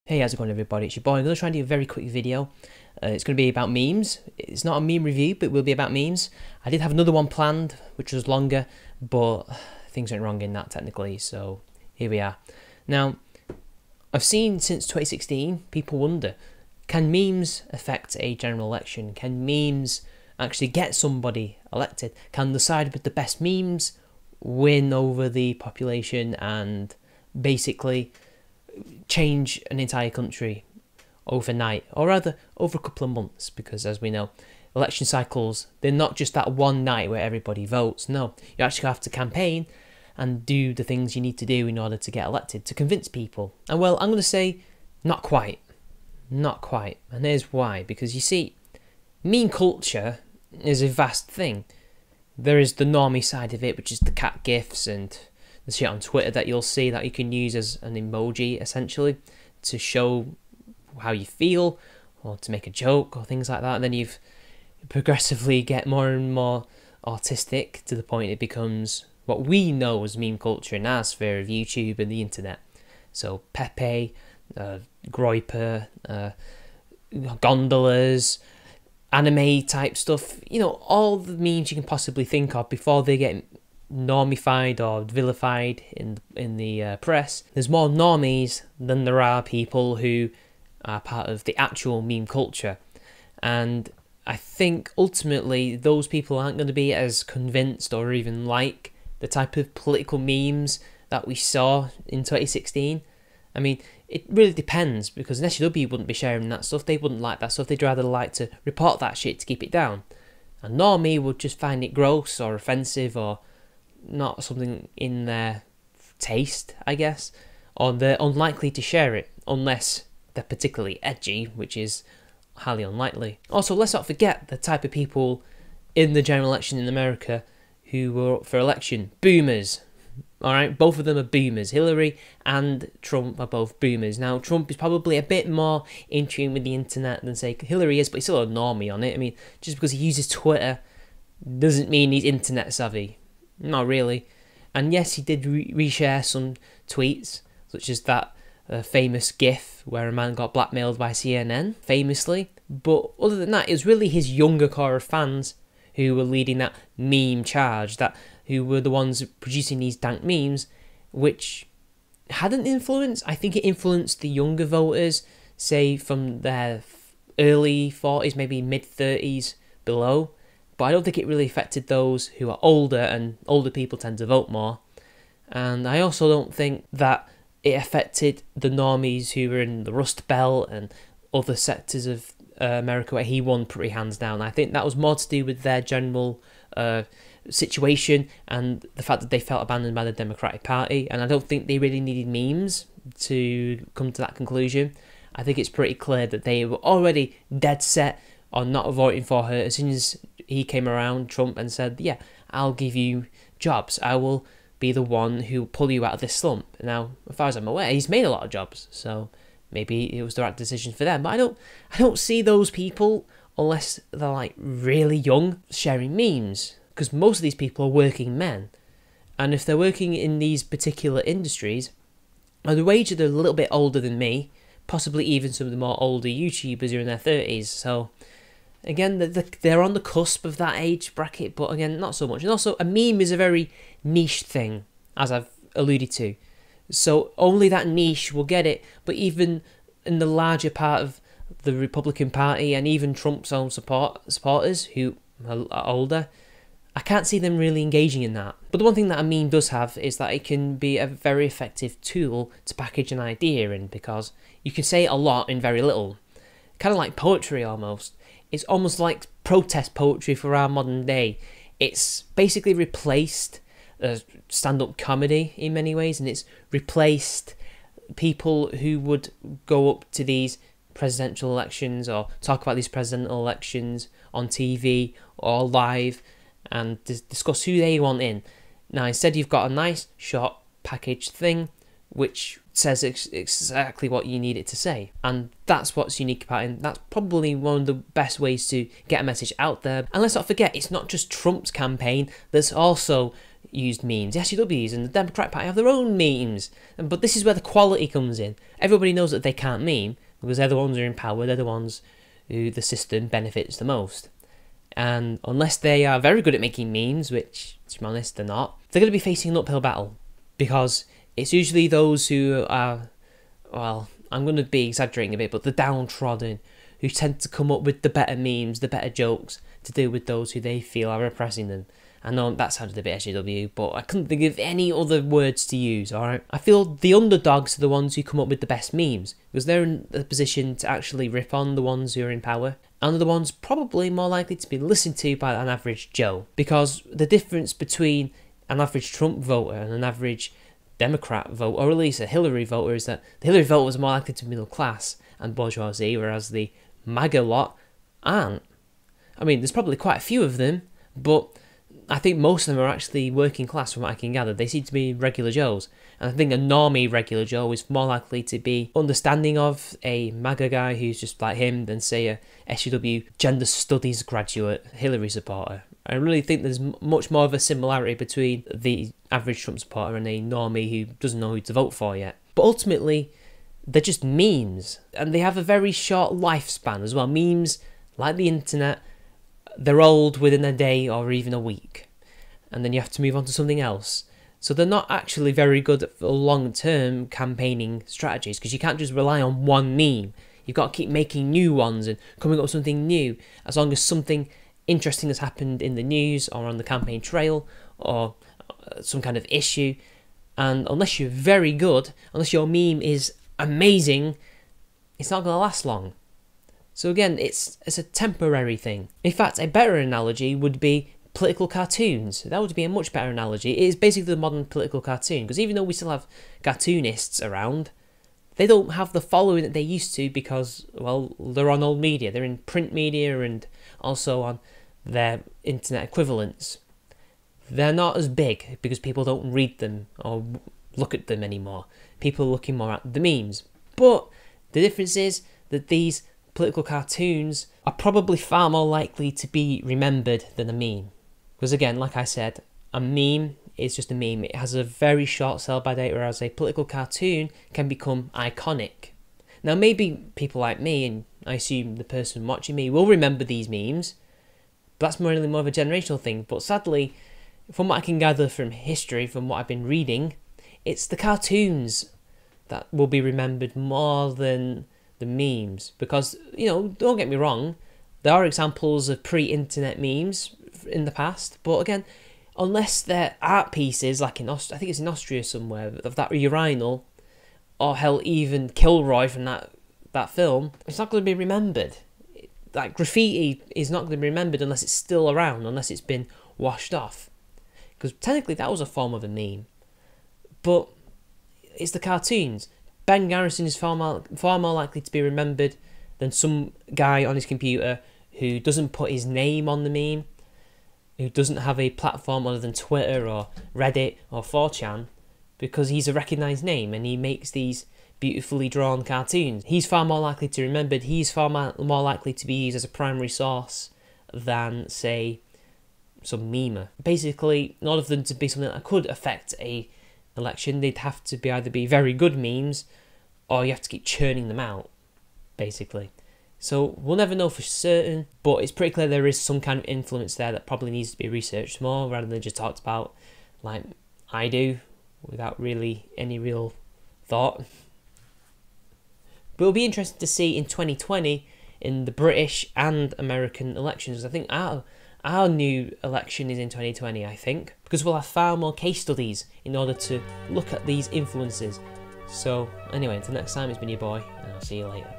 Hey, how's it going everybody? It's your boy. I'm going to try and do a very quick video. It's going to be about memes. It's not a meme review, but it will be about memes. I did have another one planned, which was longer, but things went wrong in that technically, so here we are. Now, I've seen since 2016, people wonder, can memes affect a general election? Can memes actually get somebody elected? Can the side with the best memes win over the population and basically change an entire country overnight, or rather over a couple of months? Because as we know, election cycles, they're not just that one night where everybody votes. No, you actually have to campaign and do the things you need to do in order to get elected, to convince people. And well, I'm going to say not quite, and here's why. Because you see, meme culture is a vast thing. There is the normie side of it, which is the cat gifs and the shit on Twitter that you'll see that you can use as an emoji essentially to show how you feel or to make a joke or things like that. And then you've progressively get more and more artistic to the point it becomes what we know as meme culture in our sphere of YouTube and the internet. So Pepe, Groiper, gondolas, anime type stuff, you know, all the memes you can possibly think of before they get normified or vilified in the press. There's more normies than there are people who are part of the actual meme culture, and I think ultimately those people aren't going to be as convinced or even like the type of political memes that we saw in 2016. I mean, it really depends, because an SJW wouldn't be sharing that stuff, they wouldn't like that stuff, they'd rather like to report that shit to keep it down. A normie would just find it gross or offensive or not something in their taste, I guess, or they're unlikely to share it unless they're particularly edgy, which is highly unlikely. Also, let's not forget the type of people in the general election in America who were up for election. Boomers. Alright, both of them are boomers. Hillary and Trump are both boomers. Now, Trump is probably a bit more in tune with the internet than, say, Hillary is, but he's still a normie on it. I mean, just because he uses Twitter doesn't mean he's internet savvy. Not really. And yes, he did reshare some tweets, such as that famous gif where a man got blackmailed by CNN, famously. But other than that, it was really his younger core of fans who were leading that meme charge, who were the ones producing these dank memes, which had an influence. I think it influenced the younger voters, say from their early 40s, maybe mid-30s below. But I don't think it really affected those who are older, and older people tend to vote more. And I also don't think that it affected the normies who were in the Rust Belt and other sectors of America where he won pretty hands down. I think that was more to do with their general situation and the fact that they felt abandoned by the Democratic Party. And I don't think they really needed memes to come to that conclusion. I think it's pretty clear that they were already dead set on not voting for her as soon as he came around, Trump, and said, yeah, I'll give you jobs. I will be the one who will pull you out of this slump. Now, as far as I'm aware, he's made a lot of jobs, so maybe it was the right decision for them. But I don't see those people, unless they're like really young, sharing memes, because most of these people are working men. And if they're working in these particular industries, and the wages are a little bit older than me, possibly even some of the more older YouTubers who are in their 30s, so again, they're on the cusp of that age bracket, but again, not so much. And also, a meme is a very niche thing, as I've alluded to. So only that niche will get it, but even in the larger part of the Republican Party and even Trump's own supporters who are older, I can't see them really engaging in that. But the one thing that a meme does have is that it can be a very effective tool to package an idea in, because you can say a lot in very little. Kind of like poetry almost. It's almost like protest poetry for our modern day. It's basically replaced stand-up comedy in many ways, and it's replaced people who would go up to these presidential elections or talk about these presidential elections on TV or live and discuss who they want in. Now, instead, you've got a nice, short, packaged thing which says exactly what you need it to say. And that's what's unique about it. That's probably one of the best ways to get a message out there. And let's not forget, it's not just Trump's campaign. There's also used memes. The SJWs and the Democratic Party have their own memes. But this is where the quality comes in. Everybody knows that they can't meme because they're the ones who are in power, they're the ones who the system benefits the most. And unless they are very good at making memes, which, to be honest, they're not, they're going to be facing an uphill battle. Because it's usually those who are, well, I'm going to be exaggerating a bit, but the downtrodden, who tend to come up with the better memes, the better jokes, to deal with those who they feel are oppressing them. I know that sounded a bit SJW, but I couldn't think of any other words to use, alright? I feel the underdogs are the ones who come up with the best memes, because they're in a position to actually rip on the ones who are in power, and are the ones probably more likely to be listened to by an average Joe. Because the difference between an average Trump voter and an average Democrat voter, or at least a Hillary voter, is that the Hillary voter was more likely to be middle class and bourgeoisie, whereas the MAGA lot aren't. I mean, there's probably quite a few of them, but I think most of them are actually working class from what I can gather. They seem to be regular Joes. And I think a normie regular Joe is more likely to be understanding of a MAGA guy who's just like him than, say, a SJW gender studies graduate Hillary supporter. I really think there's much more of a similarity between the average Trump supporter and a normie who doesn't know who to vote for yet. But ultimately, they're just memes. And they have a very short lifespan as well. Memes, like the internet, they're old within a day or even a week, and then you have to move on to something else. So they're not actually very good at long-term campaigning strategies, because you can't just rely on one meme. You've got to keep making new ones and coming up with something new, as long as something interesting has happened in the news or on the campaign trail or some kind of issue. And unless you're very good, unless your meme is amazing, it's not going to last long. So again, it's a temporary thing. In fact, a better analogy would be political cartoons. That would be a much better analogy. It is basically the modern political cartoon, because even though we still have cartoonists around, they don't have the following that they used to because, well, they're on old media. They're in print media and also on their internet equivalents. They're not as big because people don't read them or look at them anymore. People are looking more at the memes. But the difference is that these political cartoons are probably far more likely to be remembered than a meme. Because again, like I said, a meme is just a meme. It has a very short sell-by date, whereas a political cartoon can become iconic. Now maybe people like me, and I assume the person watching me, will remember these memes, but that's really more of a generational thing. But sadly, from what I can gather from history, from what I've been reading, it's the cartoons that will be remembered more than the memes. Because, you know, don't get me wrong, there are examples of pre-internet memes in the past, but again, unless they're art pieces, like in I think it's in Austria somewhere, of that urinal, or hell, even Kilroy from that film, it's not going to be remembered. Like, graffiti is not going to be remembered unless it's still around, unless it's been washed off. Because technically that was a form of a meme. But it's the cartoons. Ben Garrison is far more likely to be remembered than some guy on his computer who doesn't put his name on the meme, who doesn't have a platform other than Twitter or Reddit or 4chan, because he's a recognised name and he makes these beautifully drawn cartoons. He's far more likely to be remembered. He's far more likely to be used as a primary source than, say, some memer. Basically, in order for them to be something that could affect a election, they'd have to be either be very good memes, or you have to keep churning them out, basically. So we'll never know for certain, but it's pretty clear there is some kind of influence there that probably needs to be researched more, rather than just talked about like I do, without really any real thought. But it'll be interesting to see in 2020 in the British and American elections. I think our new election is in 2020, I think, because we'll have far more case studies in order to look at these influences. So anyway, until next time, it's been your boy, and I'll see you later.